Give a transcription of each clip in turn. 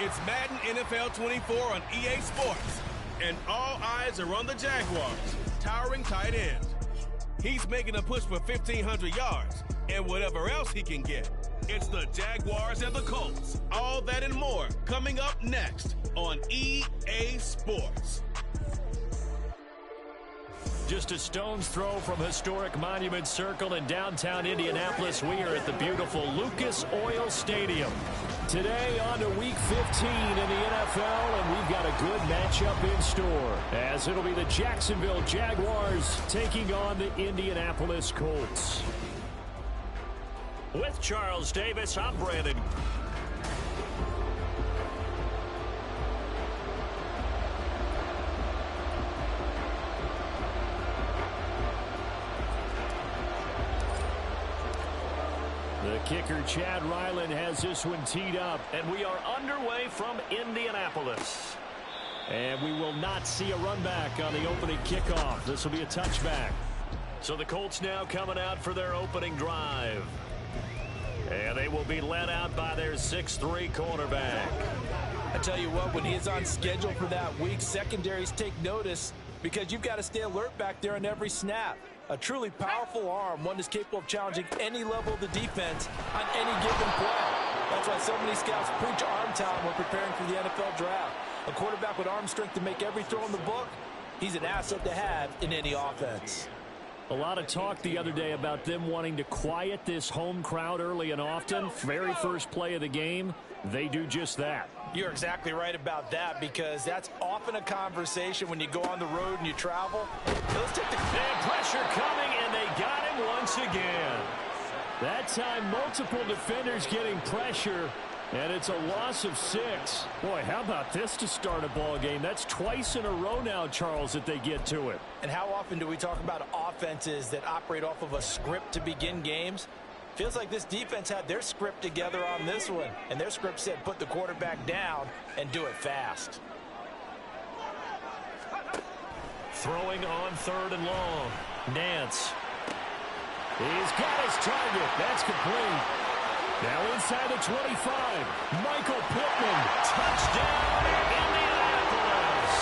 It's Madden NFL 24 on EA Sports, and all eyes are on the Jaguars' towering tight end. He's making a push for 1,500 yards and whatever else he can get. It's the Jaguars and the Colts. All that and more coming up next on EA Sports. Just a stone's throw from historic Monument Circle in downtown Indianapolis, we are at the beautiful Lucas Oil Stadium. Today on to Week 15 in the NFL, and we've got a good matchup in store, as it'll be the Jacksonville Jaguars taking on the Indianapolis Colts. With Charles Davis, I'm Brandon. The kicker, Chad Ryland, has this one teed up, and we are underway from Indianapolis. And we will not see a run back on the opening kickoff. This will be a touchback. So the Colts now coming out for their opening drive. And they will be led out by their 6'3" cornerback. I tell you what, when he is on schedule for that week, secondaries take notice because you've got to stay alert back there on every snap. A truly powerful arm, one that's capable of challenging any level of the defense on any given play. That's why so many scouts preach arm talent when preparing for the NFL draft. A quarterback with arm strength to make every throw in the book, he's an asset to have in any offense. A lot of talk the other day about them wanting to quiet this home crowd early and often. Very first play of the game, they do just that. You're exactly right about that, because that's often a conversation when you go on the road and you travel. Let's take the pressure coming, and they got him once again. That time, multiple defenders getting pressure, and it's a loss of 6. Boy, how about this to start a ball game? That's twice in a row now, Charles, that they get to it. And how often do we talk about offenses that operate off of a script to begin games? Feels like this defense had their script together on this one, and their script said put the quarterback down and do it fast. Throwing on 3rd and long. Nance. He's got his target. That's complete. Now inside the 25. Michael Pittman. Touchdown, Indianapolis.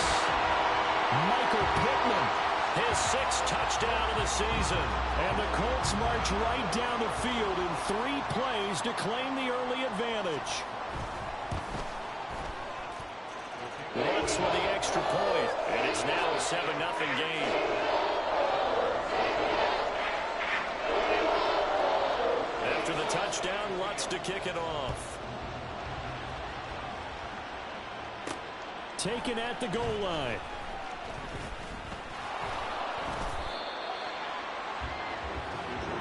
Michael Pittman, his 6th touchdown of the season. And the Colts march right down the field in 3 plays to claim the early advantage. Looks for the extra point, and it's now a 7-0 game. After the touchdown, Lutz to kick it off. Taken at the goal line.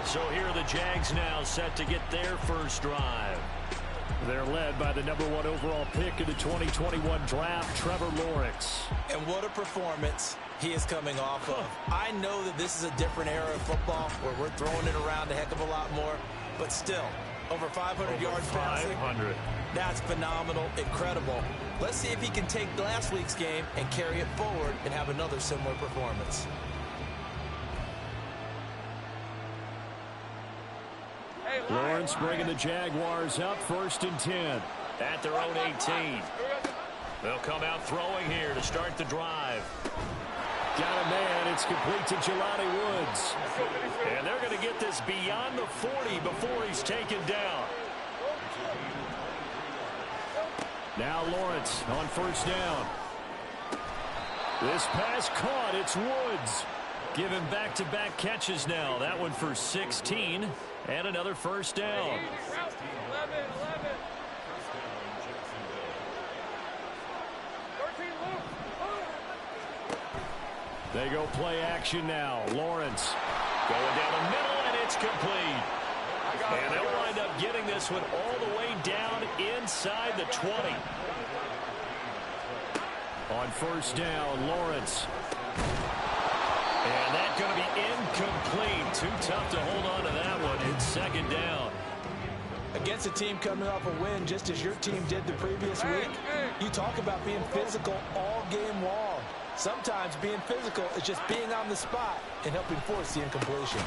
So here are the Jags now set to get their first drive. They're led by the #1 overall pick of the 2021 draft, Trevor Lawrence. And what a performance he is coming off of. I know that this is a different era of football where we're throwing it around a heck of a lot more, but still, over 500 yards passing. 500. That's phenomenal, incredible. Let's see if he can take last week's game and carry it forward and have another similar performance. Lawrence bringing the Jaguars up 1st and 10 at their own 18. They'll come out throwing here to start the drive. Got a man. It's complete to Jelani Woods. And they're going to get this beyond the 40 before he's taken down. Now Lawrence on 1st down. This pass caught. It's Woods. Giving back-to-back catches now. That one for 16. And another 1st down. They go play action now. Lawrence going down the middle, and it's complete. And they'll wind up getting this one all the way down inside the 20. On 1st down, Lawrence. And that's going to be incomplete. Too tough to hold on to that one. It's 2nd down. Against a team coming off a win just as your team did the previous week, you talk about being physical all game long. Sometimes being physical is just being on the spot and helping force the incompletion.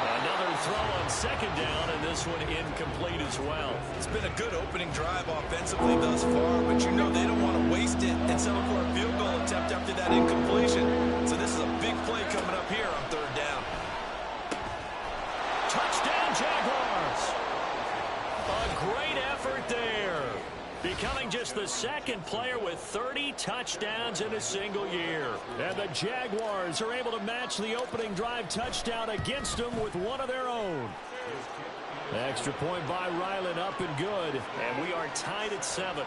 Another throw on second down, and this one incomplete as well. It's been a good opening drive offensively thus far, but you know they don't want to waste it and settle for a field goal attempt after that incompletion. So this is a big play coming up here on third down. Touchdown, Jaguars! A great effort there. Becoming just the second player with 30 touchdowns in a single year. And the Jaguars are able to match the opening drive touchdown against them with one of their own. Extra point by Ryland, up and good. And we are tied at 7.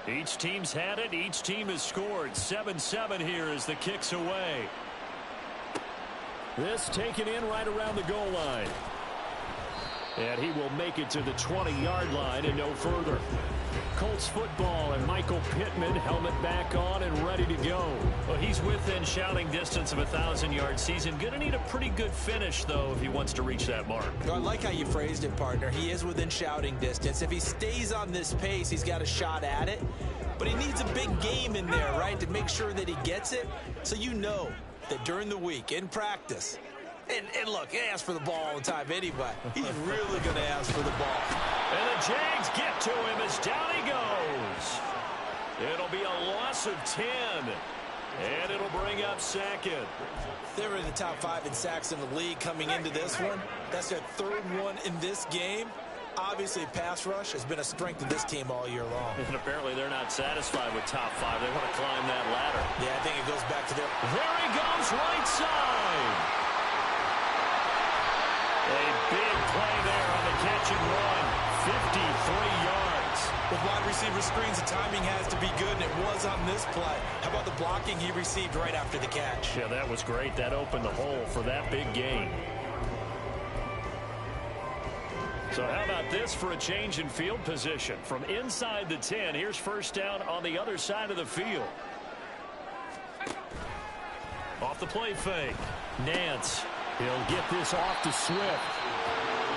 Each team's had it. Each team has scored. 7-7 here as the kick's away. This taken in right around the goal line. And he will make it to the 20-yard line and no further. Colts football and Michael Pittman, helmet back on and ready to go. Well, he's within shouting distance of a 1,000-yard season. Going to need a pretty good finish, though, if he wants to reach that mark. I like how you phrased it, partner. He is within shouting distance. If he stays on this pace, he's got a shot at it. But he needs a big game in there, right, to make sure that he gets it. So you know that during the week, in practice, and look, he asks for the ball all the time anyway. He's really going to ask for the ball. And the Jags get to him as down he goes. It'll be a loss of 10. And it'll bring up second. They were in the top 5 in sacks in the league coming into this one. That's their third one in this game. Obviously, pass rush has been a strength of this team all year long. And apparently they're not satisfied with top 5. They want to climb that ladder. Yeah, I think it goes back to their... There he goes, right side. A big play there on the catch and run. 53 yards. With wide receiver screens, the timing has to be good, and it was on this play. How about the blocking he received right after the catch? Yeah, that was great. That opened the hole for that big gain. So how about this for a change in field position? From inside the 10, here's first down on the other side of the field. Off the play fake. Nance. He'll get this off to Swift.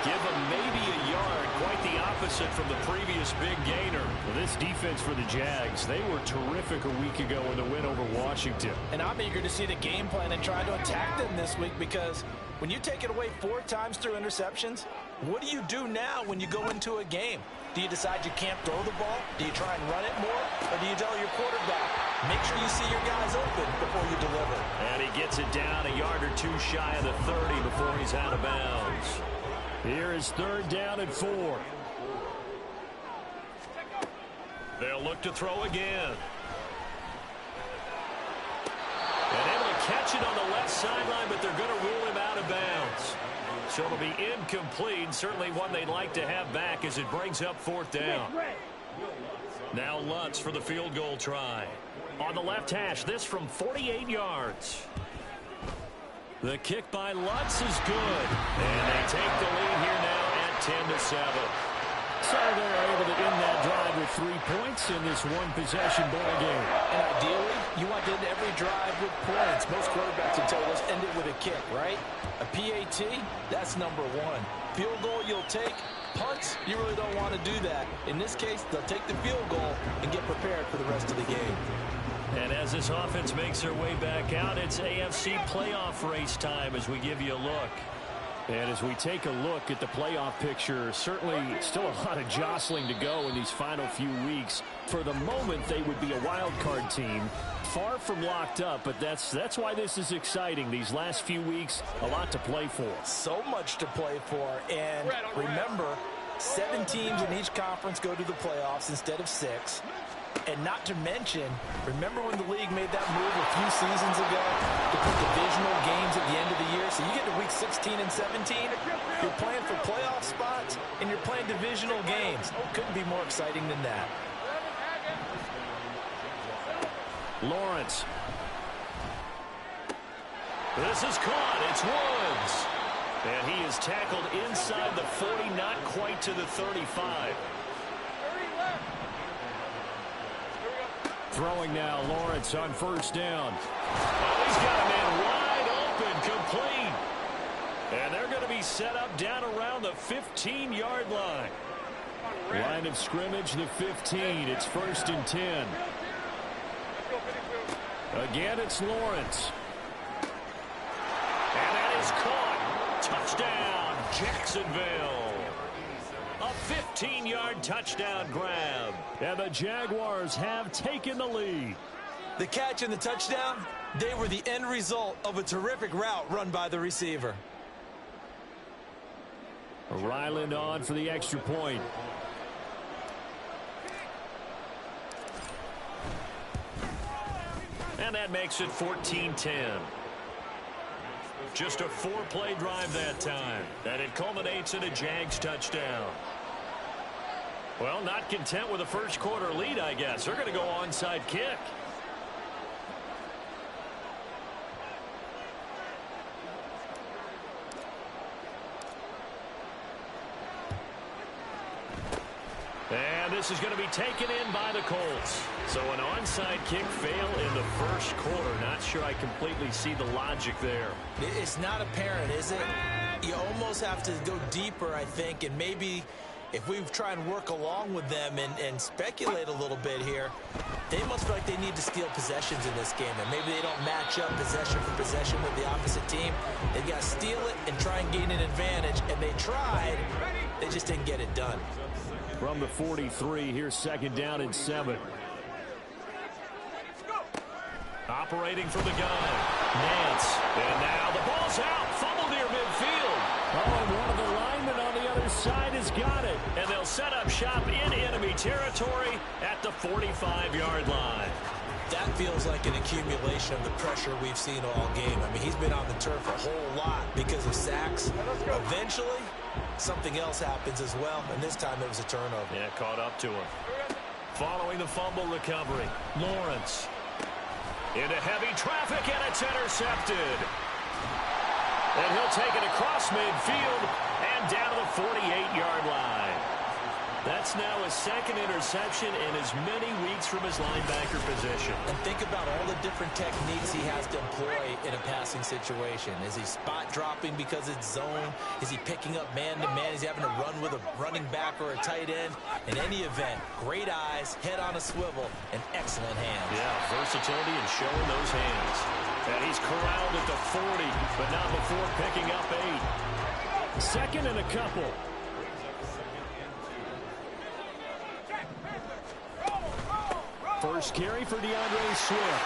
Give him maybe a yard. Quite the opposite from the previous big gainer. Well, this defense for the Jags, they were terrific a week ago in the win over Washington. And I'm eager to see the game plan and try to attack them this week, because when you take it away 4 times through interceptions, what do you do now when you go into a game? Do you decide you can't throw the ball? Do you try and run it more? Or do you tell your quarterback, make sure you see your guys open before you deliver? And he gets it down a yard or 2 shy of the 30 before he's out of bounds. Here is third down and 4. They'll look to throw again. And able to catch it on the left sideline, but they're going to rule him out of bounds. So it'll be incomplete. Certainly one they'd like to have back as it brings up fourth down. Now Lutz for the field goal try. On the left hash, this from 48 yards. The kick by Lutz is good. And they take the lead here now at 10-7. So they're able to end that drive with 3 points in this one-possession ball game. And ideally, you want to end every drive with points. Most quarterbacks would tell us end it with a kick, right? A PAT, that's number 1. Field goal you'll take. Punts, you really don't want to do that. In this case, they'll take the field goal and get prepared for the rest of the game. And as this offense makes their way back out, it's AFC playoff race time as we give you a look. And as we take a look at the playoff picture, certainly still a lot of jostling to go in these final few weeks. For the moment, they would be a wild card team. Far from locked up, but that's why this is exciting. These last few weeks, a lot to play for. So much to play for. And remember, 7 teams in each conference go to the playoffs instead of 6. And not to mention, remember when the league made that move a few seasons ago to put divisional games at the end of the year? So you get to week 16 and 17, you're playing for playoff spots, and you're playing divisional games. Couldn't be more exciting than that. Lawrence. This is caught. It's Woods. And he is tackled inside the 40, not quite to the 35. Throwing now, Lawrence on first down. Oh, he's got a man wide open, complete. And they're going to be set up down around the 15-yard line. Line of scrimmage, the 15. It's 1st and 10. Again, it's Lawrence. And that is caught. Touchdown, Jacksonville. A 15-yard touchdown grab. And the Jaguars have taken the lead. The catch and the touchdown, they were the end result of a terrific route run by the receiver. Ryland on for the extra point. And that makes it 14-10. Just a 4-play drive that time. And it culminates in a Jags touchdown. Well, not content with a first quarter lead, I guess. They're going to go onside kick. And this is going to be taken in by the Colts. So an onside kick fail in the first quarter. Not sure I completely see the logic there. It's not apparent, is it? You almost have to go deeper, I think, and maybe if we try and work along with them and speculate a little bit here, they must feel like they need to steal possessions in this game, and maybe they don't match up possession for possession with the opposite team. They've got to steal it and try and gain an advantage, and they tried. They just didn't get it done. From the 43, here's 2nd down and 7. Operating from the gun, Nance. And now the ball's out. Fumble near midfield. Oh, and one of the linemen on the other side has got it. And they'll set up shop in enemy territory at the 45-yard line. That feels like an accumulation of the pressure we've seen all game. I mean, he's been on the turf a whole lot because of sacks. Eventually, something else happens as well, and this time it was a turnover. Yeah, caught up to him. Following the fumble recovery, Lawrence. Into heavy traffic, and it's intercepted. And he'll take it across midfield and down to the 48-yard line. That's now his 2nd interception in as many weeks from his linebacker position. And think about all the different techniques he has to employ in a passing situation. Is he spot dropping because it's zone? Is he picking up man-to-man? Is he having to run with a running back or a tight end? In any event, great eyes, head on a swivel, and excellent hands. Yeah, versatility and showing those hands. And he's corralled at the 40, but not before picking up 8. 2nd and a couple. First carry for DeAndre Swift.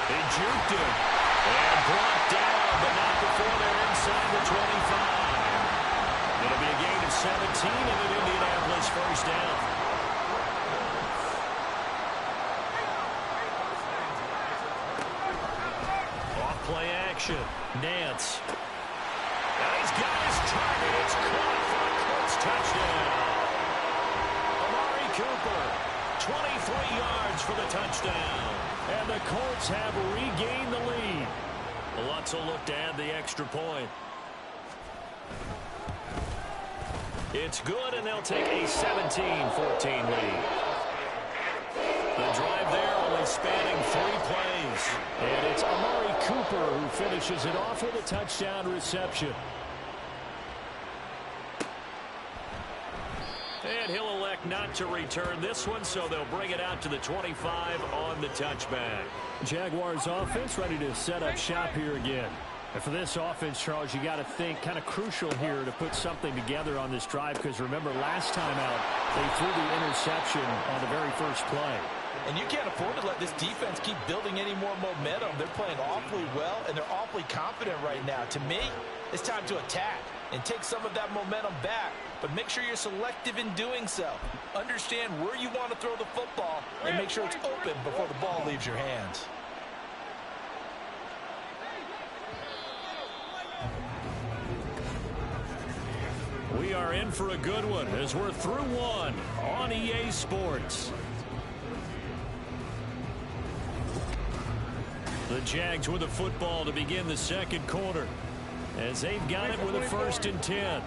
He juked him. And brought down, but not before they're inside the 25. It'll be a gain of 17 and an Indianapolis first down. Off-play action. Nance. And he's got his target. It's caught for a Colts touchdown. Amari Cooper. 23 yards for the touchdown. And the Colts have regained the lead. Lutz will look to add the extra point. It's good, and they'll take a 17-14 lead. The drive there only spanning 3 plays. And it's Amari Cooper who finishes it off with a touchdown reception. And he'll elect not to return this one, so they'll bring it out to the 25 on the touchback. Jaguars offense ready to set up shop here again. And for this offense, Charles, you got to think kind of crucial here to put something together on this drive, because remember last time out they threw the interception on the very first play. And you can't afford to let this defense keep building any more momentum. They're playing awfully well, and they're awfully confident right now. To me, it's time to attack and take some of that momentum back, but make sure you're selective in doing so. Understand where you want to throw the football and make sure it's open before the ball leaves your hands. We are in for a good one as we're through one on EA Sports. The Jags with the football to begin the second quarter, as they've got it with a 1st and 10.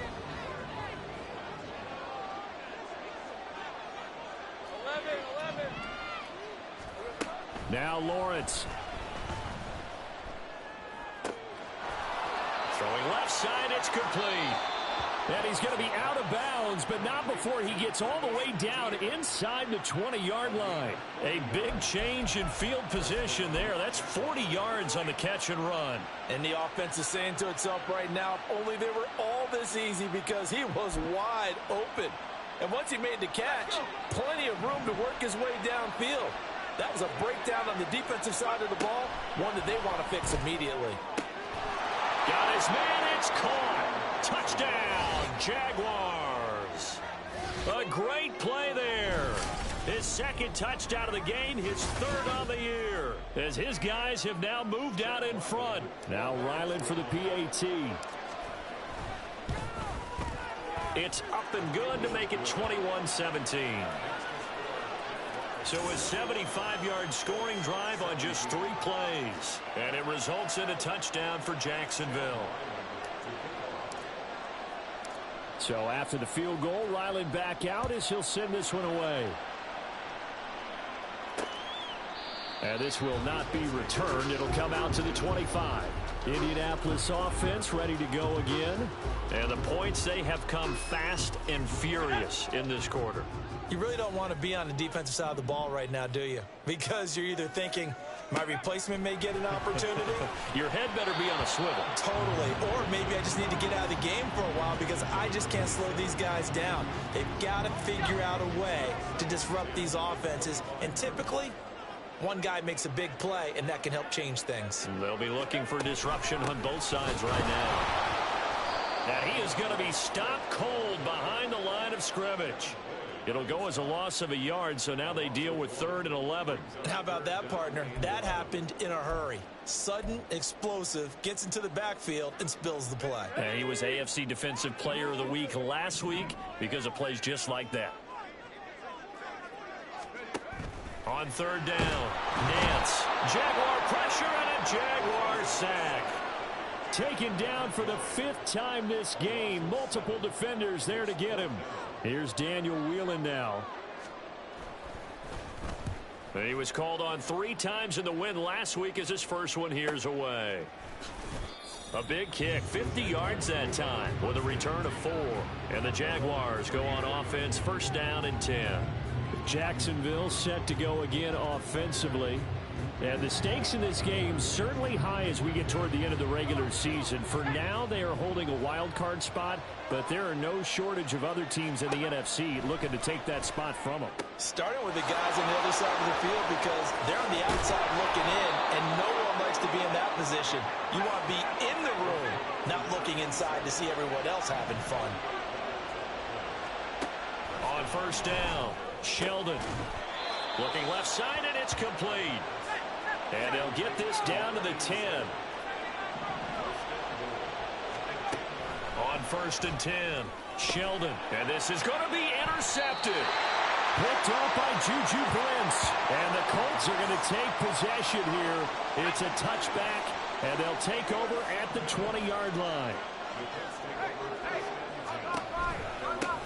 Now Lawrence. Throwing Throwing left side, it's complete. And he's going to be out of bounds, but not before he gets all the way down inside the 20-yard line. A big change in field position there. That's 40 yards on the catch and run. And the offense is saying to itself right now, if only they were all this easy, because he was wide open. And once he made the catch, plenty of room to work his way downfield. That was a breakdown on the defensive side of the ball, one that they want to fix immediately. Got his man, it's caught. Touchdown, Jaguars. A great play there. His second touchdown of the game, his third on the year, as his guys have now moved out in front. Now Ryland for the PAT. It's up and good to make it 21-17. So a 75-yard scoring drive on just 3 plays. And it results in a touchdown for Jacksonville. So after the field goal, Ryland back out as he'll send this one away. And this will not be returned. It'll come out to the 25. Indianapolis offense ready to go again. And the points, they have come fast and furious in this quarter. You really don't want to be on the defensive side of the ball right now, do you? Because you're either thinking, my replacement may get an opportunity. Your head better be on a swivel. Totally. Or maybe I just need to get out of the game for a while because I just can't slow these guys down. They've got to figure out a way to disrupt these offenses. And typically, one guy makes a big play, and that can help change things. They'll be looking for disruption on both sides right now. And he is going to be stopped cold behind the line of scrimmage. It'll go as a loss of a yard, so now they deal with 3rd and 11. How about that, partner? That happened in a hurry. Sudden, explosive, gets into the backfield, and spills the play. And he was AFC Defensive Player of the Week last week because of plays just like that. On 3rd down, Nance. Jaguar pressure and a Jaguar sack. Taken down for the 5th time this game. Multiple defenders there to get him. Here's Daniel Whelan now. He was called on 3 times in the win last week as his first one here's away. A big kick, 50 yards that time with a return of 4. And the Jaguars go on offense, 1st down and 10. Jacksonville set to go again offensively. And the stakes in this game certainly high as we get toward the end of the regular season. For now, they are holding a wild card spot, but there are no shortage of other teams in the NFC looking to take that spot from them. Starting with the guys on the other side of the field because they're on the outside looking in, and no one likes to be in that position. You want to be in the room, not looking inside to see everyone else having fun. On 1st down, Sheldon. Looking left side, and it's complete. And they'll get this down to the 10. On 1st and 10, Sheldon. And this is going to be intercepted. Picked off by Juju Brents. And the Colts are going to take possession here. It's a touchback, and they'll take over at the 20-yard line.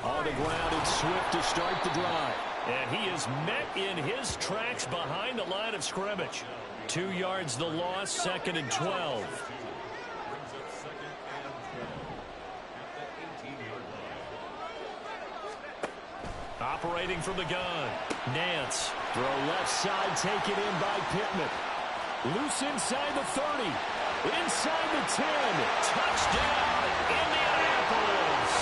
On the ground, it's Swift to start the drive. And he is met in his tracks behind the line of scrimmage. 2 yards the loss, 2nd and 12. Operating from the gun, Nance. Throw left side, taken in by Pittman. Loose inside the 30. Inside the 10. Touchdown, Indianapolis.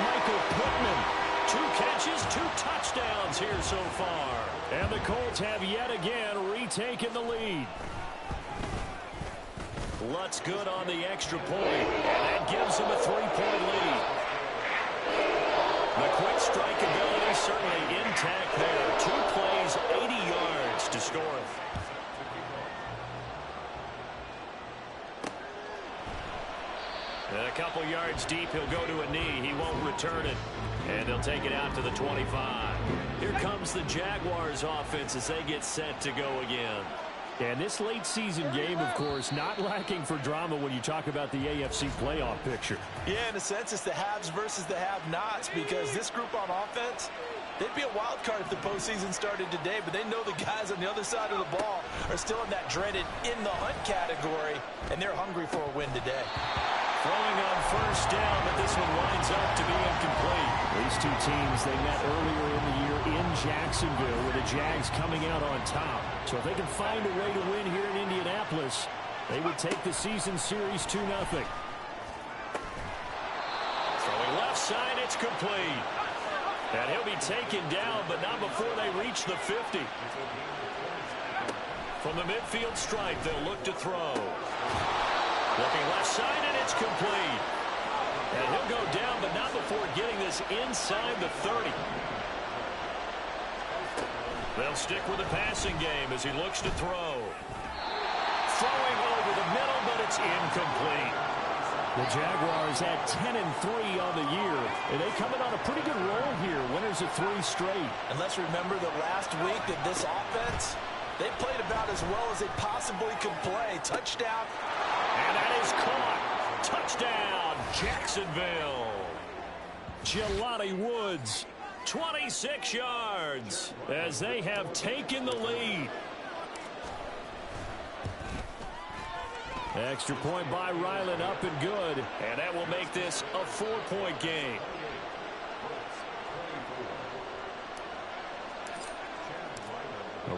Michael Pittman. 2 catches, 2 touchdowns here so far. And the Colts have yet again retaken the lead. Lutz good on the extra point. And that gives them a 3-point lead. The quick strike ability certainly intact there. 2 plays, 80 yards to score it. And a couple yards deep, he'll go to a knee. He won't return it. And they'll take it out to the 25. Here comes the Jaguars offense as they get set to go again. And this late season game, of course, not lacking for drama when you talk about the AFC playoff picture. Yeah, in a sense, it's the haves versus the have-nots because this group on offense, They'd be a wild card if the postseason started today, but they know the guys on the other side of the ball are still in that dreaded in-the-hunt category, and they're hungry for a win today. Throwing on first down, but this one winds up to be incomplete. These two teams, they met earlier in the year in Jacksonville with the Jags coming out on top. So if they can find a way to win here in Indianapolis, they would take the season series 2-0. Throwing left side, it's complete. And he'll be taken down, but not before they reach the 50. From the midfield stripe, they'll look to throw. Looking left side, and it's complete. And he'll go down, but not before getting this inside the 30. They'll stick with the passing game as he looks to throw. Throwing over the middle, but it's incomplete. The Jaguars at 10-3 on the year, and they coming on a pretty good roll here. Winners of 3 straight. And let's remember that last week that this offense, they played about as well as they possibly could play. Touchdown. And that is caught. Touchdown, Jacksonville. Jelani Woods, 26 yards as they have taken the lead. Extra point by Ryland, up and good. And that will make this a 4-point game.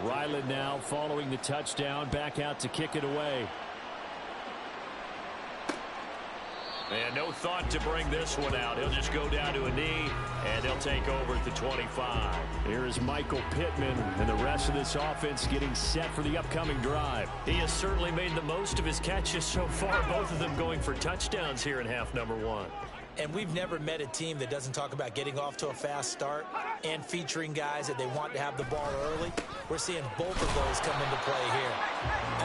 Ryland now following the touchdown, back out to kick it away. And no thought to bring this one out. He'll just go down to a knee, and he'll take over at the 25. Here is Michael Pittman, and the rest of this offense getting set for the upcoming drive. He has certainly made the most of his catches so far, both of them going for touchdowns here in half number 1. And we've never met a team that doesn't talk about getting off to a fast start and featuring guys that they want to have the ball early. We're seeing both of those come into play here.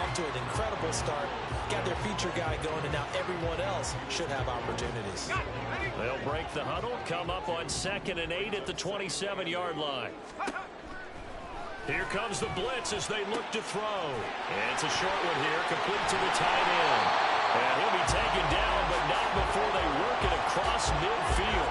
Off to an incredible start, got their feature guy going, and now everyone else should have opportunities. They'll break the huddle, come up on 2nd and 8 at the 27-yard line. Here comes the blitz as they look to throw. And it's a short one here, complete to the tight end. And he'll be taken down, but not before they work it across midfield.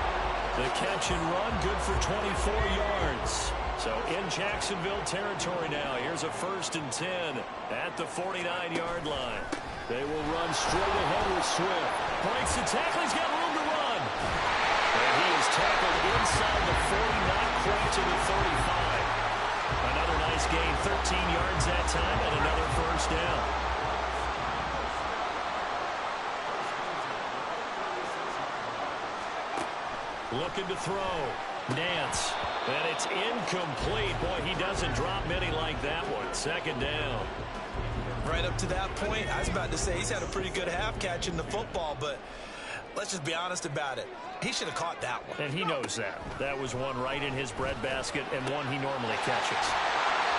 The catch and run, good for 24 yards. So in Jacksonville territory now. Here's a 1st and 10 at the 49-yard line. They will run straight ahead with Swift. Breaks the tackle. He's got room to run. And he is tackled inside the 40, not quite to the 35. Another nice gain, 13 yards that time, and another 1st down. Looking to throw. Nance. And it's incomplete. Boy, he doesn't drop many like that one. 2nd down. Right up to that point, I was about to say he's had a pretty good half catching the football, but let's just be honest about it. He should have caught that one. And he knows that. That was one right in his breadbasket and one he normally catches.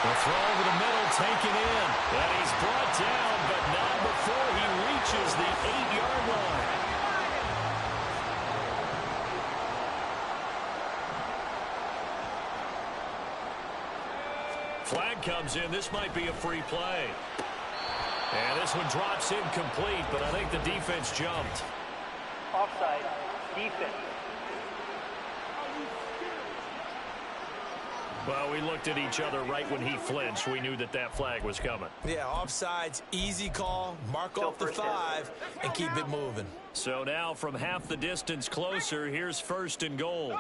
The throw over the middle, taken in. And he's brought down, but not before he reaches the 8-yard line. Flag comes in. This might be a free play. And this one drops incomplete, but I think the defense jumped. Offside, defense. Well, we looked at each other right when he flinched. We knew that that flag was coming. Yeah, offsides, easy call, mark off the 5, and keep it moving. So now from half the distance closer, here's 1st and goal.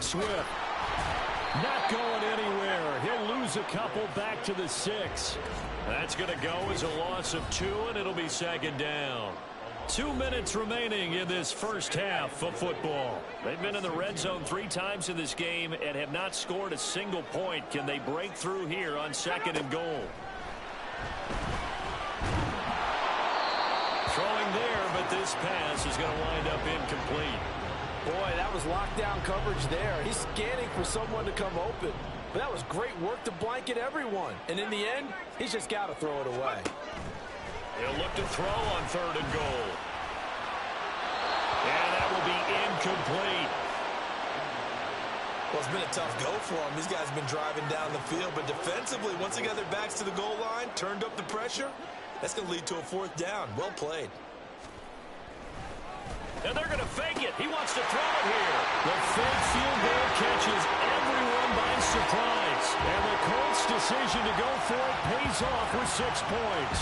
Swift. Not going anywhere. He'll lose a couple back to the 6. That's going to go as a loss of 2, and it'll be 2nd down. 2 minutes remaining in this first half of football. They've been in the red zone 3 times in this game and have not scored a single point. Can they break through here on 2nd and goal? Throwing there, but this pass is going to wind up incomplete. Boy, that was lockdown coverage there. He's scanning for someone to come open. But that was great work to blanket everyone. And in the end, he's just got to throw it away. He'll look to throw on 3rd and goal. And that will be incomplete. Well, it's been a tough go for him. These guys have been driving down the field. But defensively, once they got their backs to the goal line, turned up the pressure, that's going to lead to a 4th down. Well played. And they're going to fake it. He wants to throw it here. The fake field goal catches everyone by surprise. And the Colts' decision to go for it pays off with 6 points.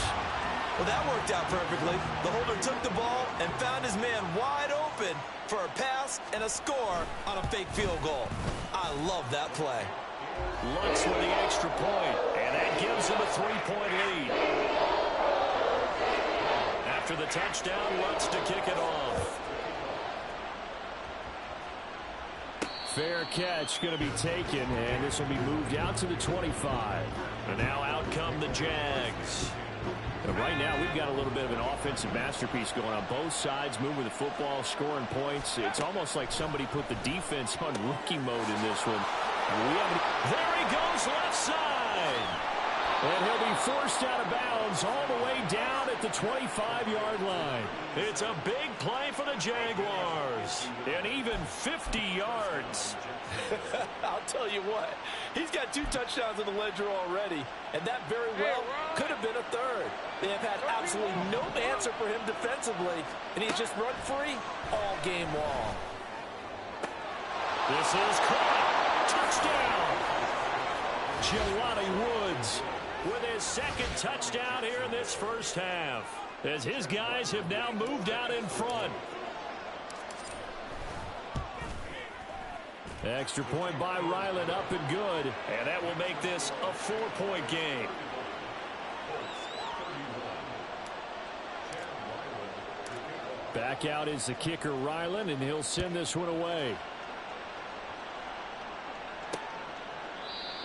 Well, that worked out perfectly. The holder took the ball and found his man wide open for a pass and a score on a fake field goal. I love that play. Lutz with the extra point, and that gives him a 3-point lead. After the touchdown, Lutz to kick it off. Fair catch going to be taken, and this will be moved out to the 25. And now out come the Jags. And right now, we've got a little bit of an offensive masterpiece going on both sides, moving the football, scoring points. It's almost like somebody put the defense on rookie mode in this one. There he goes, left side. And he'll be forced out of bounds all the way down at the 25-yard line. It's a big play for the Jaguars. And even 50 yards. I'll tell you what, he's got 2 touchdowns in the ledger already, and that very well could have been a third. They have had absolutely no answer for him defensively, and he's just run free all game long. This is caught. Touchdown. Jelani Woods with his 2nd touchdown here in this first half, as his guys have now moved out in front. Extra point by Ryland, up and good. And that will make this a 4-point game. Back out is the kicker, Ryland, and he'll send this one away.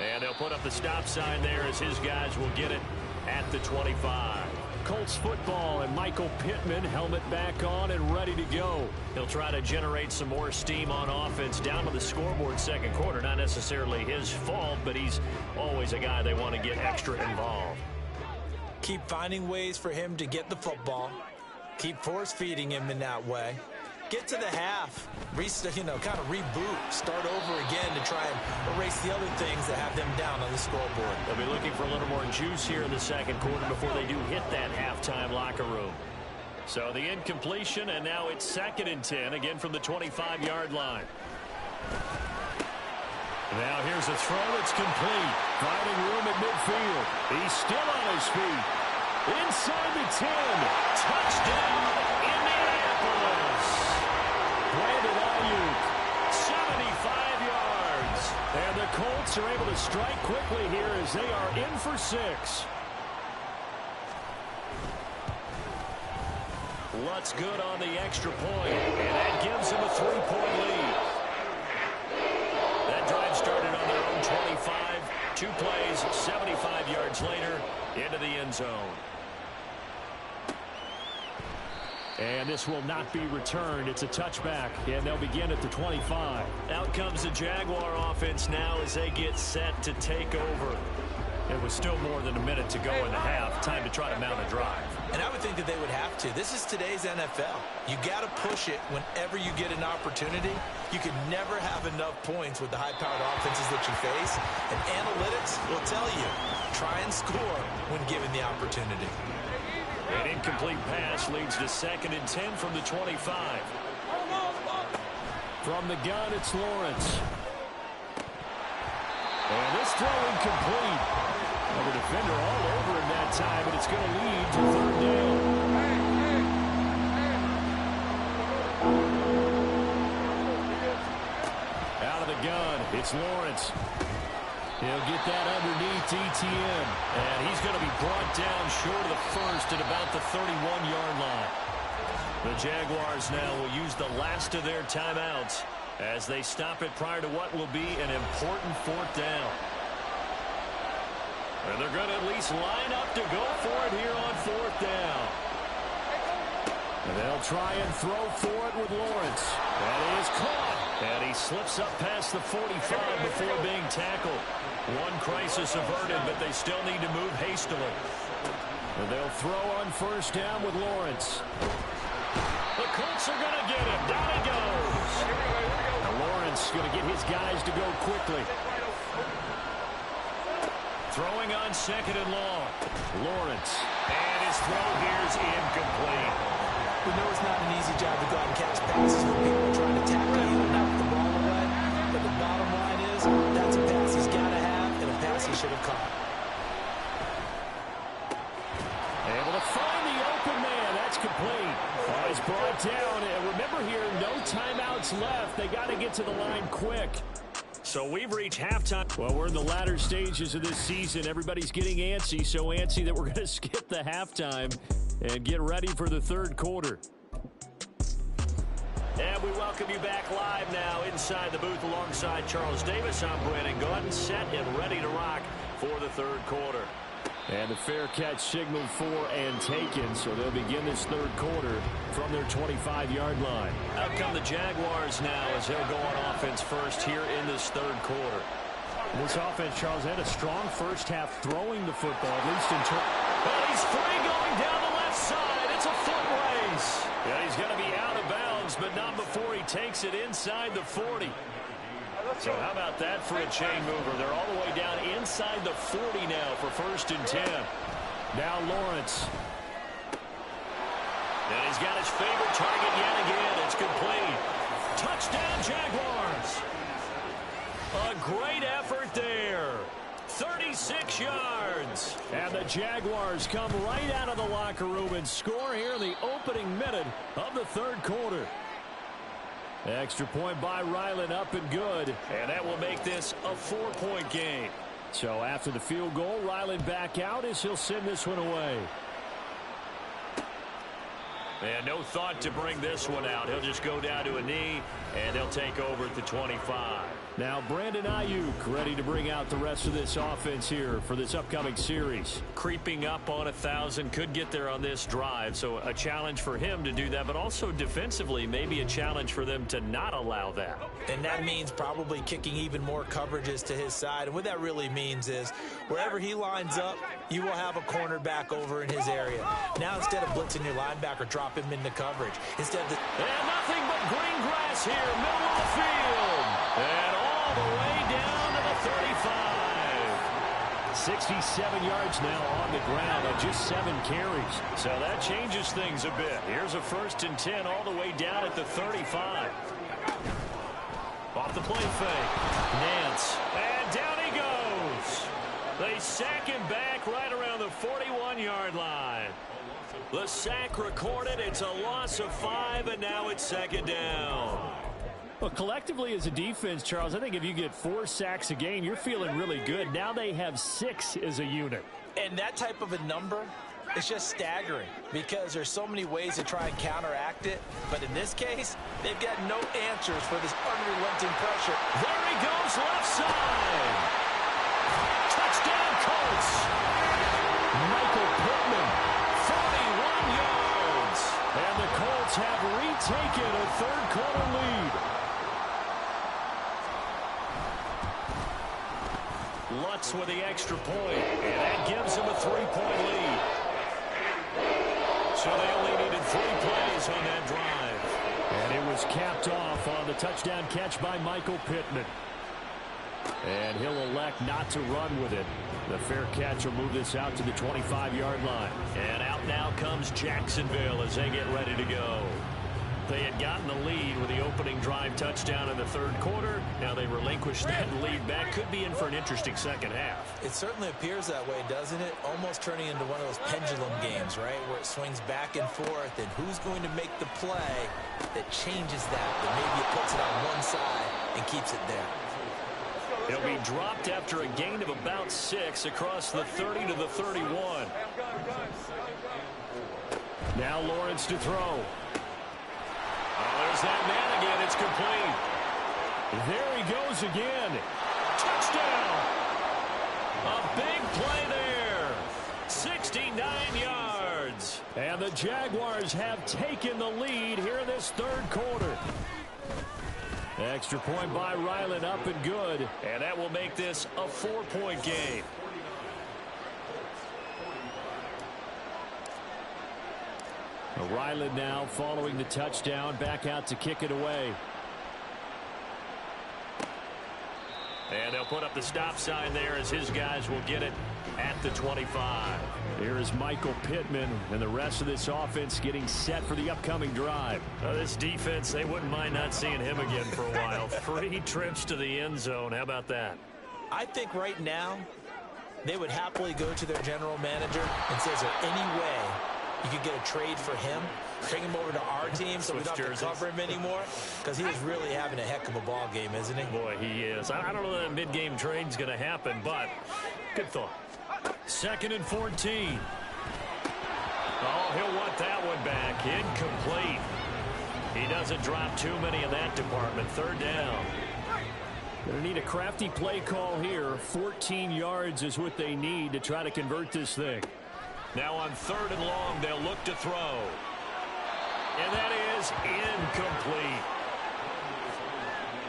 And they'll put up the stop sign there as his guys will get it at the 25. Colts football, and Michael Pittman, helmet back on and ready to go. He'll try to generate some more steam on offense down to the scoreboard second quarter. Not necessarily his fault, but he's always a guy they want to get extra involved. Keep finding ways for him to get the football. Keep force-feeding him in that way. Get to the half, kind of reboot, start over again to try and erase the other things that have them down on the scoreboard. They'll be looking for a little more juice here in the second quarter before they do hit that halftime locker room. So the incompletion, and now it's 2nd and 10, again from the 25-yard line. Now here's a throw that's complete. Finding room at midfield. He's still on his feet. Inside the 10. Touchdown, Indianapolis. Brandon Ayuk, 75 yards. And the Colts are able to strike quickly here as they are in for 6. Lutz good on the extra point, and that gives him a 3-point lead. That drive started on their own 25. 2 plays, 75 yards later, into the end zone. And this will not be returned. It's a touchback, and they'll begin at the 25. Out comes the Jaguar offense now as they get set to take over. It was still more than a minute to go in the half. Time to try to mount a drive. And I would think that they would have to. This is today's NFL. You got to push it whenever you get an opportunity. You can never have enough points with the high-powered offenses that you face. And analytics will tell you, try and score when given the opportunity. An incomplete pass leads to 2nd and 10 from the 25. From the gun, it's Lawrence. And this throw incomplete. Well, the defender all over him that time, but it's going to lead to 3rd down. Out of the gun, it's Lawrence. He'll get that underneath ETN. And he's going to be brought down short of the first at about the 31-yard line. The Jaguars now will use the last of their timeouts as they stop it prior to what will be an important 4th down. And they're going to at least line up to go for it here on 4th down. And they'll try and throw for it with Lawrence. And he is caught. And he slips up past the 45 before being tackled. One crisis averted, but they still need to move hastily. And they'll throw on 1st down with Lawrence. The Colts are going to get him. Down he goes. And Lawrence going to get his guys to go quickly. Throwing on 2nd and long. Lawrence. And his throw here is incomplete. We know it's not an easy job to go out and catch passes when people are trying to tackle you and knock the ball away. But the bottom should have caught. Able to find the open man. That's complete. Oh, he's brought down. And remember here, no timeouts left. They got to get to the line quick. So we've reached halftime. Well, we're in the latter stages of this season. Everybody's getting antsy, so antsy that we're going to skip the halftime and get ready for the third quarter. And we welcome you back live now inside the booth alongside Charles Davis. I'm Brandon Gordon, set and ready to rock for the third quarter. And the fair catch signaled for and taken, so they'll begin this third quarter from their 25-yard line. Out come the Jaguars now as they'll go on offense first here in this third quarter. This offense, Charles, had a strong first half throwing the football, at least in terms. But he's free going down the left side. It's a foot race. Yeah, he's going to be out of bounds, but not before he takes it inside the 40. So how about that for a chain mover? They're all the way down inside the 40 now for 1st and 10. Now Lawrence. And he's got his favorite target yet again. It's complete. Touchdown, Jaguars. A great effort there. 36 yards. And the Jaguars come right out of the locker room and score here in the opening minute of the third quarter. Extra point by Ryland, up and good. And that will make this a 4-point game. So after the field goal, Ryland back out as he'll send this one away. And no thought to bring this one out. He'll just go down to a knee, and they'll take over at the 25. Now Brandon Ayuk ready to bring out the rest of this offense here for this upcoming series. Creeping up on 1,000, could get there on this drive. So a challenge for him to do that, but also defensively maybe a challenge for them to not allow that. And that means probably kicking even more coverages to his side. And what that really means is wherever he lines up, you will have a cornerback over in his area. Now instead of blitzing your linebacker, drop him into coverage. Instead of and nothing but green grass here, middle of the field. And all the way down to the 35. 67 yards now on the ground on just 7 carries. So that changes things a bit. Here's a 1st and 10 all the way down at the 35. Off the play fake. Nance. And down he goes. They sack him back right around the 41-yard line. The sack recorded. It's a loss of 5, and now it's 2nd down. Well, collectively as a defense, Charles, I think if you get 4 sacks a game, you're feeling really good. Now they have 6 as a unit. And that type of a number is just staggering because there's so many ways to try and counteract it. But in this case, they've got no answers for this unrelenting pressure. There he goes, left side. Touchdown, Colts. Michael Pittman, 41 yards. And the Colts have retaken a third quarter lead. Lutz with the extra point, and that gives them a 3-point lead. So they only needed 3 plays on that drive. And it was capped off on the touchdown catch by Michael Pittman. And he'll elect not to run with it. The fair catch will move this out to the 25-yard line. And out now comes Jacksonville as they get ready to go. They had gotten the lead with the opening drive touchdown in the third quarter. Now they relinquish that lead back. Could be in for an interesting second half. It certainly appears that way, doesn't it? Almost turning into one of those pendulum games, right? Where it swings back and forth, and who's going to make the play that changes that maybe it puts it on one side and keeps it there. It'll be dropped after a gain of about 6 across the 30 to the 31. Now Lawrence to throw. There's that man again. It's complete. There he goes again. Touchdown. A big play there. 69 yards. And the Jaguars have taken the lead here in this third quarter. Extra point by Ryland, up and good. And that will make this a 4-point game. Ryland now following the touchdown, back out to kick it away. And they'll put up the stop sign there as his guys will get it at the 25. Here is Michael Pittman and the rest of this offense getting set for the upcoming drive. This defense, they wouldn't mind not seeing him again for a while. 3 trips to the end zone. How about that? I think right now they would happily go to their general manager and say, is there any way you could get a trade for him? Bring him over to our team so we don't have to cover him anymore? Because he is really having a heck of a ball game, isn't he? Boy, he is. I don't know that a mid-game trade's going to happen, but good thought. 2nd and 14. Oh, he'll want that one back. Incomplete. He doesn't drop too many in that department. 3rd down. Going to need a crafty play call here. 14 yards is what they need to try to convert this thing. Now on 3rd and long, they'll look to throw. And that is incomplete.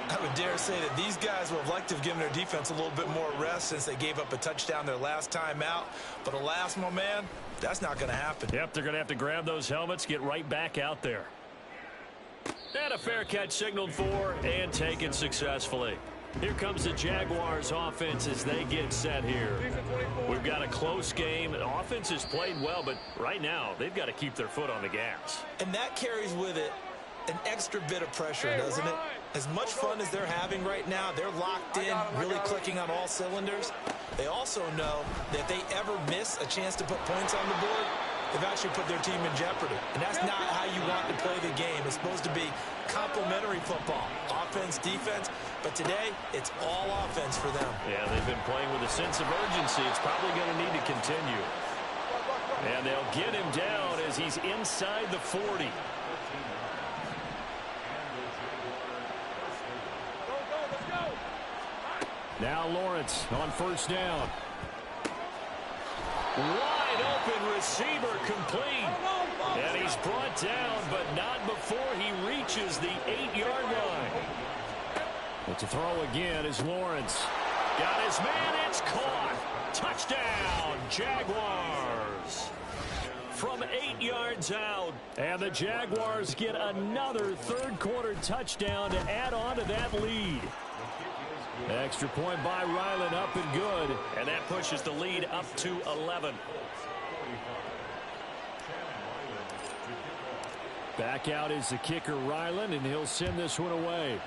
I would dare say that these guys would have liked to have given their defense a little bit more rest since they gave up a touchdown their last time out. But alas, my man, that's not going to happen. Yep, they're going to have to grab those helmets, get right back out there. And a fair catch signaled for and taken successfully. Here comes the Jaguars offense as they get set here. We've got a close game. The offense has played well, but right now they've got to keep their foot on the gas. And that carries with it an extra bit of pressure, doesn't it? As much fun as they're having right now, they're locked in, really clicking on all cylinders. They also know that if they ever miss a chance to put points on the board, they've actually put their team in jeopardy. And that's not how you want to play the game. It's supposed to be complementary football, offense, defense. But today, it's all offense for them. Yeah, they've been playing with a sense of urgency. It's probably going to need to continue. And they'll get him down as he's inside the 40. Now Lawrence on 1st down. Wide open receiver complete. And he's brought down, but not before he reaches the 8-yard line. But to throw again is Lawrence. Got his man, it's caught. Touchdown, Jaguars. From 8 yards out. And the Jaguars get another 3rd quarter touchdown to add on to that lead. Extra point by Ryland, up and good. And that pushes the lead up to 11. Back out is the kicker, Ryland, and he'll send this one away.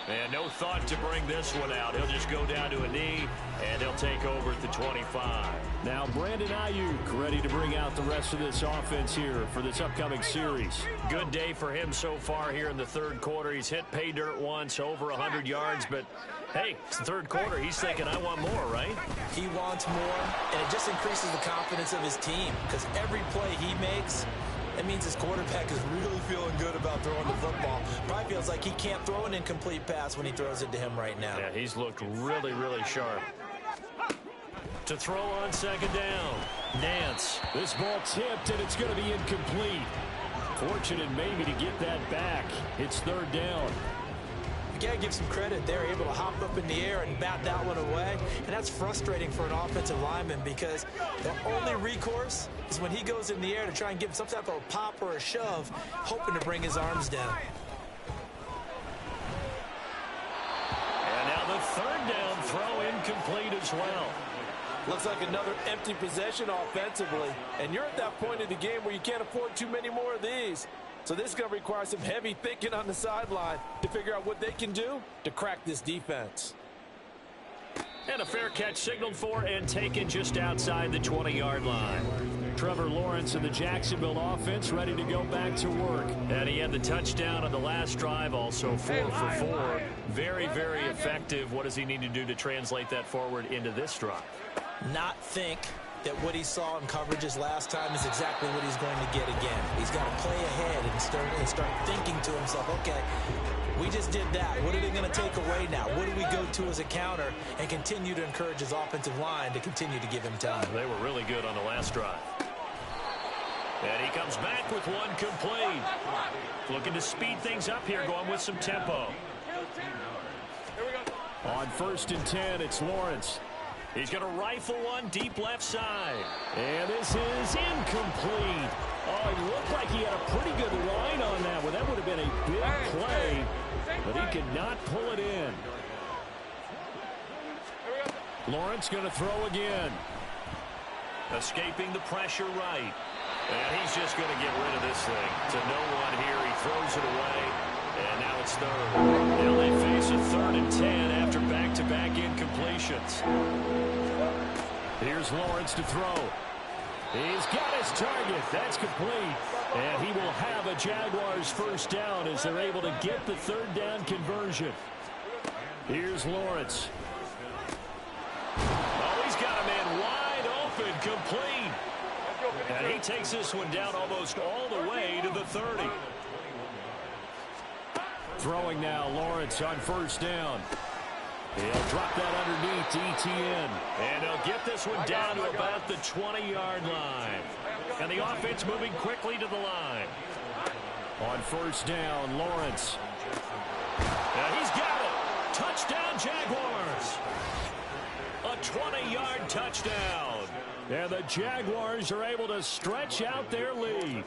And no thought to bring this one out. He'll just go down to a knee, and he'll take over at the 25. Now Brandon Ayuk ready to bring out the rest of this offense here for this upcoming series. Good day for him so far here in the 3rd quarter. He's hit pay dirt once, over 100 yards, but hey, it's the 3rd quarter. He's thinking, I want more, right? He wants more, and it just increases the confidence of his team because every play he makes, that means his quarterback is really feeling good about throwing the football. Probably feels like he can't throw an incomplete pass when he throws it to him right now. Yeah, he's looked really, really sharp. To throw on 2nd down. Nance. This ball tipped, and it's going to be incomplete. Fortunate maybe to get that back. It's 3rd down. You got to give some credit. They're able to hop up in the air and bat that one away. And that's frustrating for an offensive lineman because their only recourse is when he goes in the air to try and give some type of a pop or a shove, hoping to bring his arms down. And now the 3rd down throw incomplete as well. Looks like another empty possession offensively. And you're at that point in the game where you can't afford too many more of these. So this is going to require some heavy thinking on the sideline to figure out what they can do to crack this defense. And a fair catch signaled for and taken just outside the 20-yard line. Trevor Lawrence and the Jacksonville offense ready to go back to work. And he had the touchdown on the last drive, also 4 for 4. Very, very effective. What does he need to do to translate that forward into this drive? Not think that what he saw in coverages last time is exactly what he's going to get again. He's got to play ahead and start thinking to himself, okay, we just did that. What are they going to take away now? What do we go to as a counter? And continue to encourage his offensive line to continue to give him time. They were really good on the last drive. And he comes back with one complete. Looking to speed things up here, going with some tempo. On 1st and 10, it's Lawrence. He's going to rifle one deep left side. And this is incomplete. Oh, it looked like he had a pretty good line on that one. That would have been a big play, but he could not pull it in. Lawrence going to throw again. Escaping the pressure right. And he's just going to get rid of this thing. To no one here. He throws it away. And now it's third. Now they face a 3rd and 10 after back-to-back incompletions. Here's Lawrence to throw. He's got his target. That's complete. And he will have a Jaguars first down as they're able to get the 3rd down conversion. Here's Lawrence. Oh, he's got a man wide open, complete. And he takes this one down almost all the way to the 30. Throwing now, Lawrence on first down. He'll drop that underneath to ETN. And he'll get this one down to about the 20-yard line. And the offense moving quickly to the line. On first down, Lawrence. And he's got it. Touchdown, Jaguars. A 20-yard touchdown. And the Jaguars are able to stretch out their lead.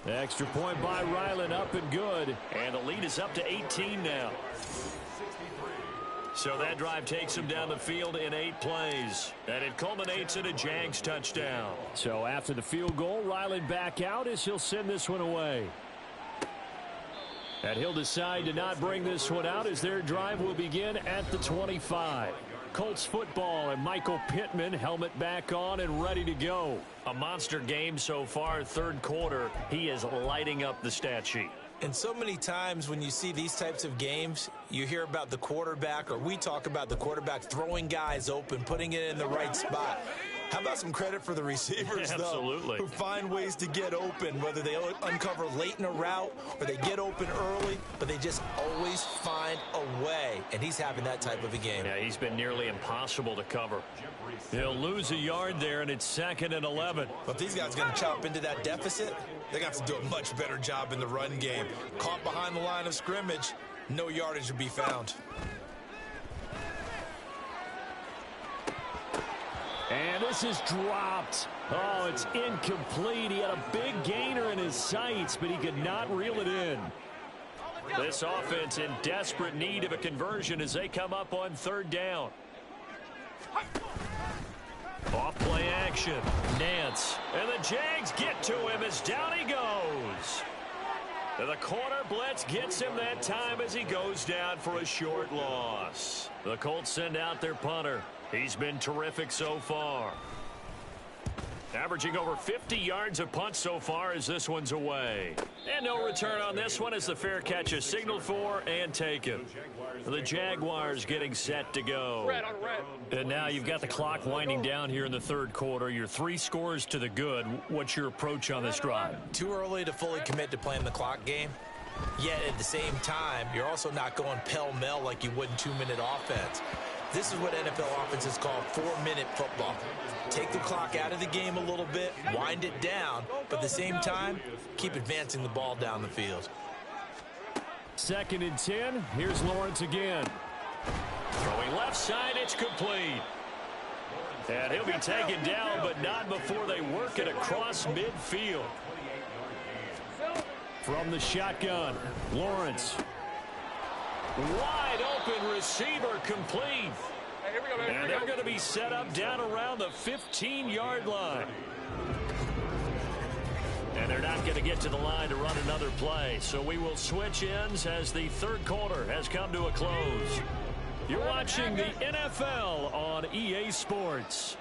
Extra point by Ryland, up and good. And the lead is up to 18 now. So that drive takes him down the field in 8 plays. And it culminates in a Jags touchdown. So after the field goal, Ryland back out as he'll send this one away. And he'll decide to not bring this one out as their drive will begin at the 25. Colts football and Michael Pittman, helmet back on and ready to go. A monster game so far, 3rd quarter. He is lighting up the stat sheet. And so many times when you see these types of games, you hear about the quarterback, or we talk about the quarterback throwing guys open, putting it in the right spot. How about some credit for the receivers, Absolutely. though, who find ways to get open, whether they uncover late in a route or they get open early, but they just always find a way. And he's having that type of a game. Yeah, he's been nearly impossible to cover. He'll lose a yard there, and it's 2nd and 11. But these guys going to chop into that deficit, they're going to have to do a much better job in the run game. Caught behind the line of scrimmage, no yardage to be found. And this is dropped. Oh, it's incomplete. He had a big gainer in his sights, but he could not reel it in. This offense in desperate need of a conversion as they come up on 3rd down. Off play action. Nance. And the Jags get to him as down he goes. And the corner blitz gets him that time as he goes down for a short loss. The Colts send out their punter. He's been terrific so far. Averaging over 50 yards a punt so far as this one's away. And no return on this one as the fair catch is signaled for and taken. The Jaguars getting set to go. And now you've got the clock winding down here in the 3rd quarter. You're 3 scores to the good. What's your approach on this drive? Too early to fully commit to playing the clock game. Yet at the same time, you're also not going pell-mell like you would in 2-minute offense. This is what NFL offenses call 4-minute football. Take the clock out of the game a little bit, wind it down, but at the same time, keep advancing the ball down the field. 2nd and 10. Here's Lawrence again. Throwing left side, it's complete. And he'll be taken down, but not before they work it across midfield. From the shotgun, Lawrence. Wide open receiver, complete. And they're going to be set up down around the 15-yard line. And they're not going to get to the line to run another play. So we will switch ends as the 3rd quarter has come to a close. You're watching the NFL on EA Sports.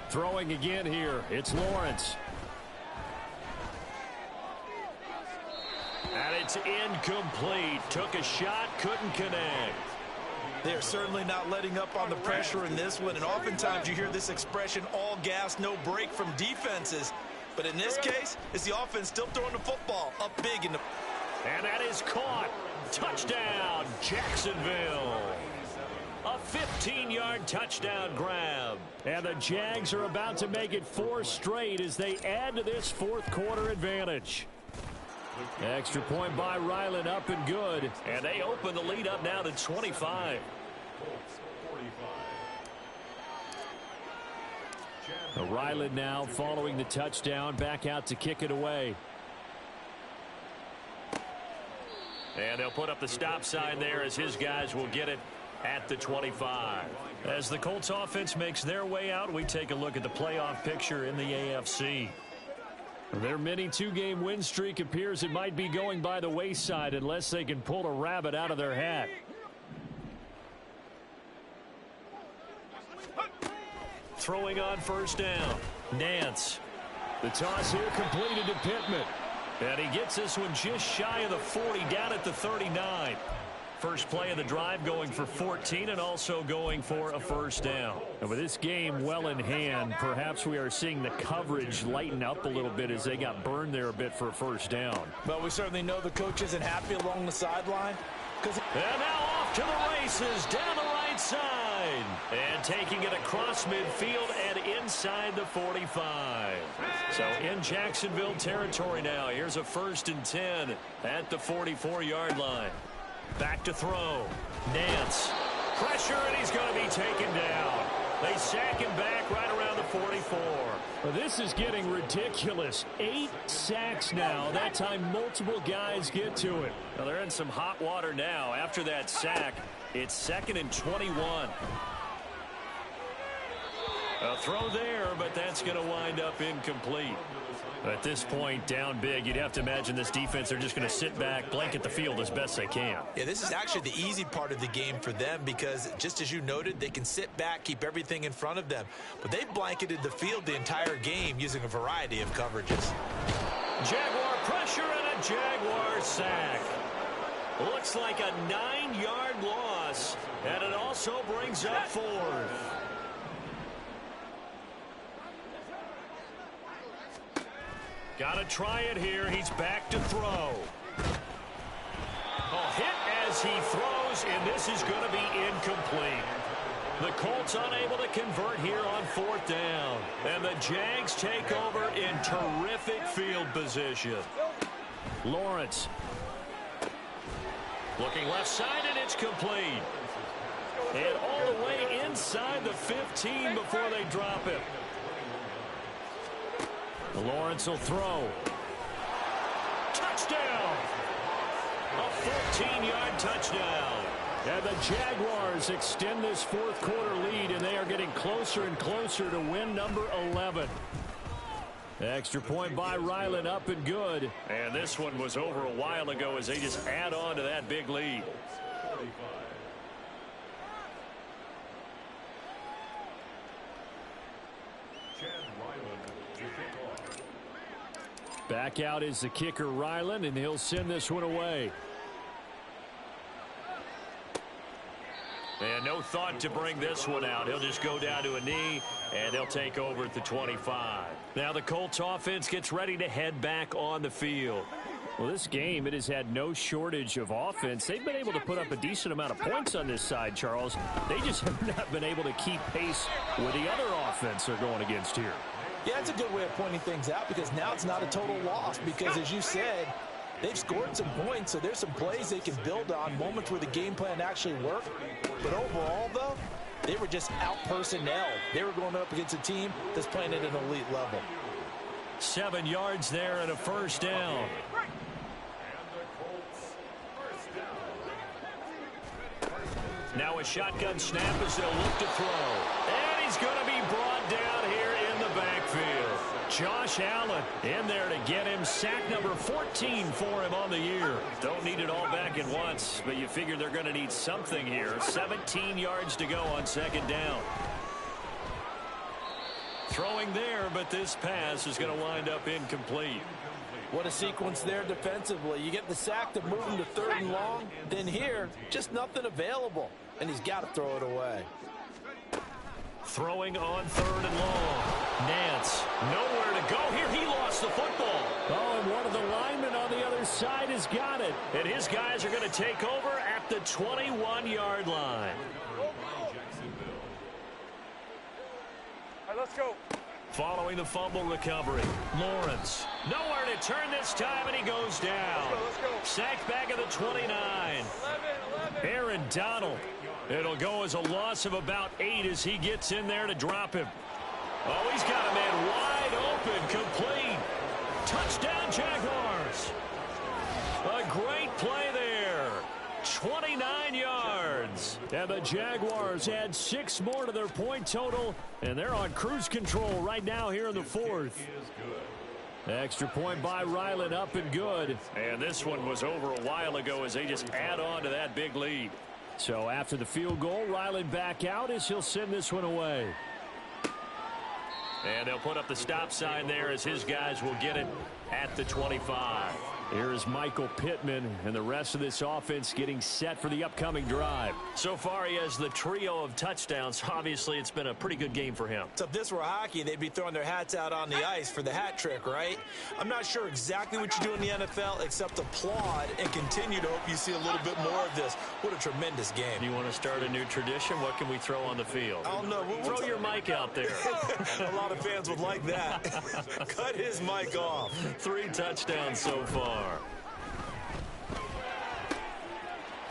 Throwing again here, it's Lawrence. And it's incomplete. Took a shot, couldn't connect. They're certainly not letting up on the pressure in this one. And oftentimes you hear this expression, all gas, no break from defenses. But in this case, it's the offense still throwing the football up big. And that is caught. Touchdown, Jacksonville. A 15-yard touchdown grab. And the Jags are about to make it 4 straight as they add to this 4th quarter advantage. Extra point by Ryland, up and good. And they open the lead up now to 25. Ryland now following the touchdown, back out to kick it away. And they'll put up the stop sign there as his guys will get it at the 25. As the Colts offense makes their way out, we take a look at the playoff picture in the AFC. Their mini two-game win streak appears it might be going by the wayside unless they can pull a rabbit out of their hat. Throwing on first down. Nance. The toss here completed to Pittman. And he gets this one just shy of the 40, down at the 39. First play of the drive going for 14 and also going for a first down. And with this game well in hand, perhaps we are seeing the coverage lighten up a little bit as they got burned there a bit for a first down. But we certainly know the coach isn't happy along the sideline. And now off to the races down the right side. And taking it across midfield and inside the 45. So in Jacksonville territory now. Here's a 1st and 10 at the 44-yard line. Back to throw. Nance. Pressure, and he's going to be taken down. They sack him back right around the 44. Well, this is getting ridiculous. 8 sacks now. That time multiple guys get to it. Well, they're in some hot water now. After that sack, it's 2nd and 21. A throw there, but that's going to wind up incomplete. At this point, down big, you'd have to imagine this defense, they're just going to sit back, blanket the field as best they can. Yeah, this is actually the easy part of the game for them because, just as you noted, they can sit back, keep everything in front of them. But they've blanketed the field the entire game using a variety of coverages. Jaguar pressure and a Jaguar sack. Looks like a 9-yard loss, and it also brings up 4th. Got to try it here. He's back to throw. A hit as he throws, and this is going to be incomplete. The Colts unable to convert here on 4th down. And the Jags take over in terrific field position. Lawrence. Looking left side, and it's complete. And all the way inside the 15 before they drop it. Lawrence will throw. Touchdown! A 14-yard touchdown. And the Jaguars extend this 4th quarter lead, and they are getting closer and closer to win number 11. Extra point by Ryland, up and good. And this one was over a while ago as they just add on to that big lead. Back out is the kicker, Ryland, and he'll send this one away. And no thought to bring this one out. He'll just go down to a knee, and they'll take over at the 25. Now the Colts offense gets ready to head back on the field. Well, this game, it has had no shortage of offense. They've been able to put up a decent amount of points on this side, Charles. They just have not been able to keep pace with the other offense they're going against here. Yeah, it's a good way of pointing things out because now it's not a total loss because, as you said, they've scored some points, so there's some plays they can build on, moments where the game plan actually worked. But overall, though, they were just out-personnel. They were going up against a team that's playing at an elite level. 7 yards there and a first down. Now a shotgun snap as they'll look to throw. And he's going to be brought down here in the backfield. Josh Allen in there to get him. Sack number 14 for him on the year. Don't need it all back at once, but you figure they're going to need something here. 17 yards to go on 2nd down. Throwing there, but this pass is going to wind up incomplete. What a sequence there defensively. You get the sack to move him to 3rd and long. Then here, just nothing available. And he's got to throw it away. Throwing on 3rd and long. Nance, nowhere to go here. He lost the football. Oh, and one of the linemen on the other side has got it. And his guys are going to take over at the 21-yard line. All right, let's go. Following the fumble recovery, Lawrence. Nowhere to turn this time, and he goes down. Let's go. Sacked back at the 29. 11. Aaron Donald. It'll go as a loss of about 8 as he gets in there to drop him. Oh, he's got a man wide open, complete. Touchdown, Jaguars. A great play there. 29 yards. And the Jaguars add 6 more to their point total, and they're on cruise control right now here in the 4th. Extra point by Ryland, up and good. And this one was over a while ago as they just add on to that big lead. So after the field goal, Ryland back out as he'll send this one away. And they'll put up the stop sign there as his guys will get it at the 25. Here is Michael Pittman and the rest of this offense getting set for the upcoming drive. So far, he has the trio of touchdowns. Obviously, it's been a pretty good game for him. So if this were hockey, they'd be throwing their hats out on the ice for the hat trick, right? I'm not sure exactly what you do in the NFL except applaud and continue to hope you see a little bit more of this. What a tremendous game. You want to start a new tradition? What can we throw on the field? I don't know. Throw your mic out there. A lot of fans would like that. Cut his mic off. 3 touchdowns so far.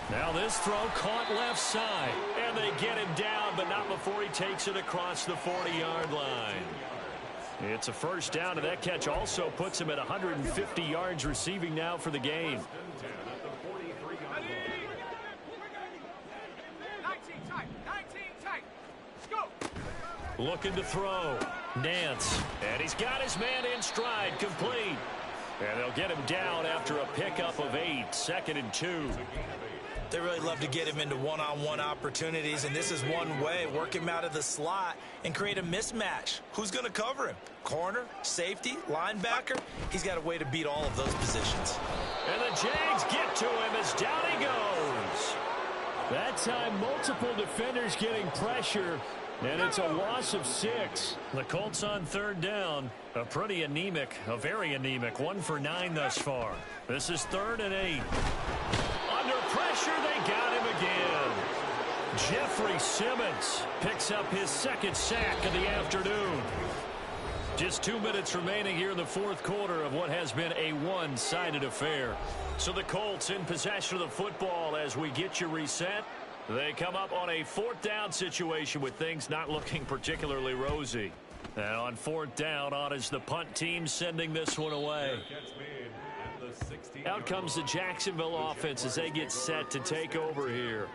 Now this throw caught left side. And they get him down, but not before he takes it across the 40-yard line. It's a first down, and that catch also puts him at 150 yards receiving now for the game. 19 tight. Go. Looking to throw. Nance. And he's got his man in stride, complete. And they'll get him down after a pickup of 8, 2nd and 2. They really love to get him into one-on-one opportunities, and this is one way. Work him out of the slot and create a mismatch. Who's going to cover him? Corner, safety, linebacker? He's got a way to beat all of those positions. And the Jags get to him as down he goes. That time, multiple defenders getting pressure, and it's a loss of 6. The Colts on 3rd down. A very anemic 1 for 9 thus far. This is 3rd and 8. Under pressure, they got him again. Jeffrey Simmons picks up his 2nd sack of the afternoon. Just 2 minutes remaining here in the 4th quarter of what has been a one-sided affair. So the Colts in possession of the football as we get you reset. They come up on a 4th down situation with things not looking particularly rosy. And on 4th down, on is the punt team sending this one away. Out comes the Jacksonville offense as they get set to take over here.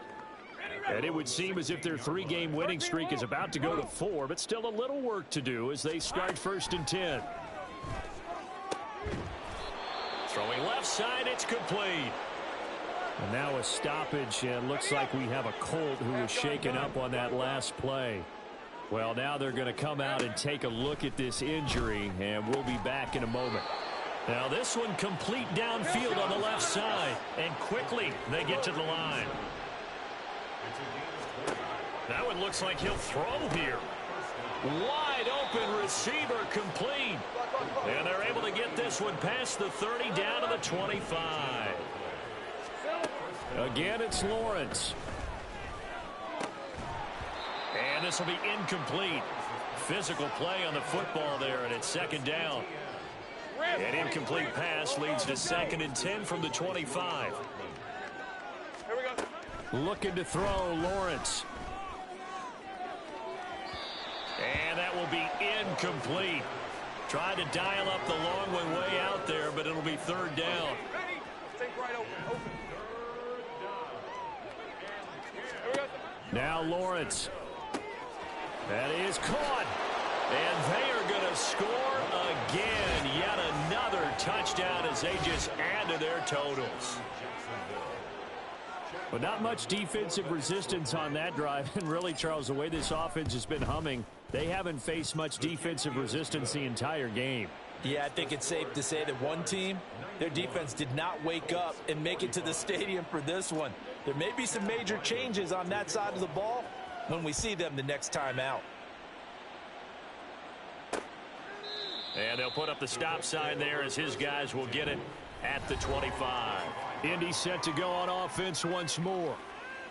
And it would seem as if their 3-game winning streak is about to go to 4, but still a little work to do as they start 1st and 10. Throwing left side, it's complete. And now a stoppage, and looks like we have a Colt who was shaken up on that last play. Well, now they're going to come out and take a look at this injury, and we'll be back in a moment. Now this one complete downfield on the left side, and quickly they get to the line. That one looks like he'll throw here. Wide open receiver, complete. And they're able to get this one past the 30 down to the 25. Again, it's Lawrence. And this will be incomplete. Physical play on the football there, and it's 2nd down. An incomplete pass leads to 2nd and 10 from the 25. Here we go. Looking to throw, Lawrence. And that will be incomplete. Tried to dial up the long one way out there, but it'll be 3rd down. Ready? Think right open. Here we go. Now Lawrence. That is caught. And they are going to score again. Yet another touchdown as they just add to their totals. But not much defensive resistance on that drive. And really, Charles, the way this offense has been humming, they haven't faced much defensive resistance the entire game. Yeah, I think it's safe to say that one team, their defense did not wake up and make it to the stadium for this one. There may be some major changes on that side of the ball when we see them the next time out. And they'll put up the stop sign there as his guys will get it at the 25. Indy set to go on offense once more.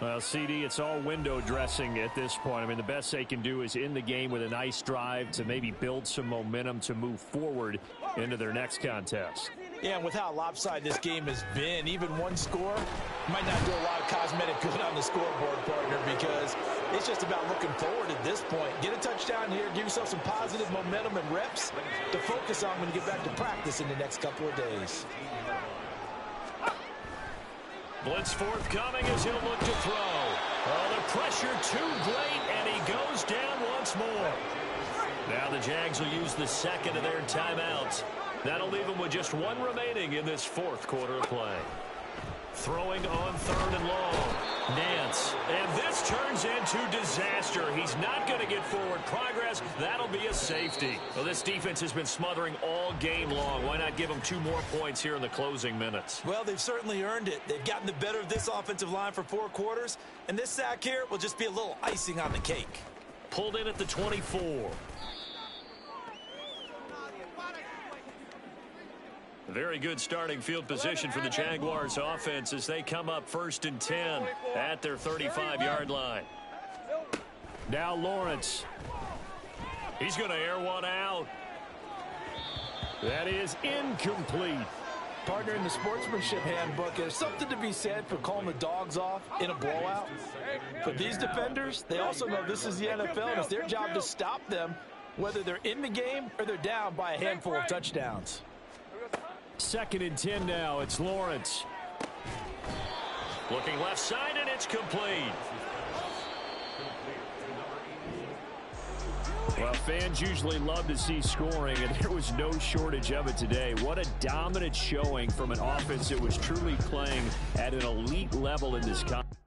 Well, CD, it's all window dressing at this point. I mean, the best they can do is end the game with a nice drive to maybe build some momentum to move forward into their next contest. Yeah, and with how lopsided this game has been, even one score might not do a lot of cosmetic good on the scoreboard, partner, because it's just about looking forward at this point. Get a touchdown here, give yourself some positive momentum and reps to focus on when you get back to practice in the next couple of days. Blitz forthcoming as he'll look to throw. Oh, the pressure too great, and he goes down once more. Now the Jags will use the 2nd of their timeouts. That'll leave him with just one remaining in this fourth quarter of play. Throwing on 3rd and long. Nance. And this turns into disaster. He's not going to get forward progress. That'll be a safety. Well, this defense has been smothering all game long. Why not give them 2 more points here in the closing minutes? Well, they've certainly earned it. They've gotten the better of this offensive line for 4 quarters. And this sack here will just be a little icing on the cake. Pulled in at the 24. Very good starting field position for the Jaguars offense as they come up 1st and 10 at their 35-yard line. Now Lawrence. He's going to air one out. That is incomplete. Partner, in the sportsmanship handbook, there's something to be said for calling the dogs off in a blowout. But these defenders, they also know this is the NFL, and it's their job to stop them, whether they're in the game or they're down by a handful of touchdowns. 2nd and 10 now. It's Lawrence. Looking left side, and it's complete. Well, fans usually love to see scoring, and there was no shortage of it today. What a dominant showing from an offense that was truly playing at an elite level in this competition.